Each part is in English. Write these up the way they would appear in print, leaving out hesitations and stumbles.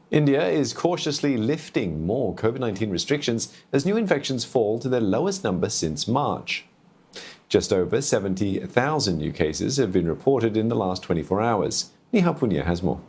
India is cautiously lifting more COVID-19 restrictions as new infections fall to their lowest number since March. Just over 70,000 new cases have been reported in the last 24 hours. Neha Punya has more.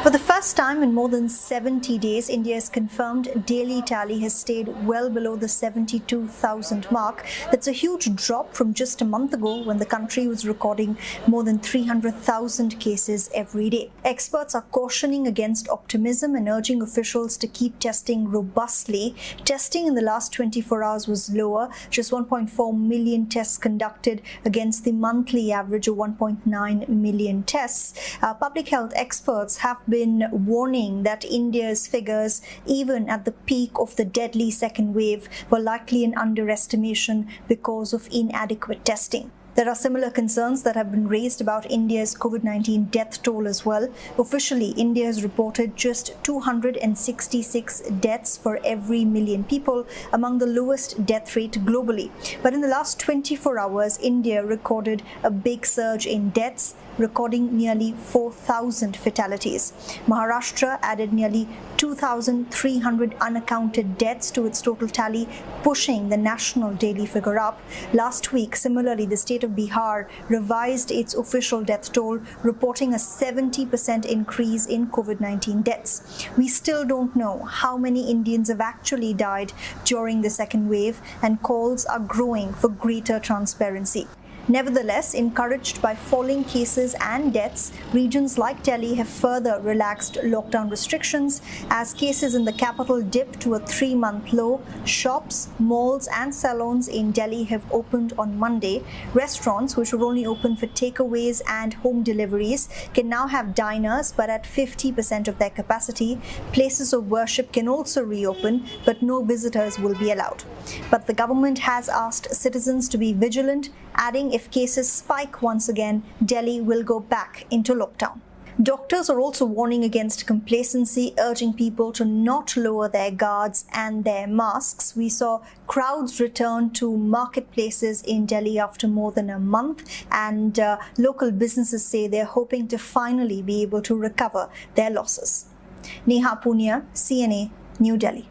For the first time in more than 70 days, India's confirmed daily tally has stayed well below the 72,000 mark. That's a huge drop from just a month ago when the country was recording more than 300,000 cases every day. Experts are cautioning against optimism and urging officials to keep testing robustly. Testing in the last 24 hours was lower, just 1.4 million tests conducted against the monthly average of 1.9 million tests. Public health experts have been warning that India's figures, even at the peak of the deadly second wave, were likely an underestimation because of inadequate testing. There are similar concerns that have been raised about India's COVID-19 death toll as well. Officially, India has reported just 266 deaths for every million people, among the lowest death rate globally. But in the last 24 hours, India recorded a big surge in deaths, recording nearly 4,000 fatalities. Maharashtra added nearly 2,300 unaccounted deaths to its total tally, pushing the national daily figure up. Last week, similarly, the state of Bihar revised its official death toll, reporting a 70% increase in COVID-19 deaths. We still don't know how many Indians have actually died during the second wave, and calls are growing for greater transparency. Nevertheless, encouraged by falling cases and deaths, regions like Delhi have further relaxed lockdown restrictions. As cases in the capital dip to a 3-month low, shops, malls and salons in Delhi have opened on Monday. Restaurants, which were only open for takeaways and home deliveries, can now have diners, but at 50% of their capacity. Places of worship can also reopen, but no visitors will be allowed. But the government has asked citizens to be vigilant, adding if cases spike once again, Delhi will go back into lockdown. Doctors are also warning against complacency, urging people to not lower their guards and their masks. We saw crowds return to marketplaces in Delhi after more than a month, and local businesses say they're hoping to finally be able to recover their losses. Neha Punya, CNA, New Delhi.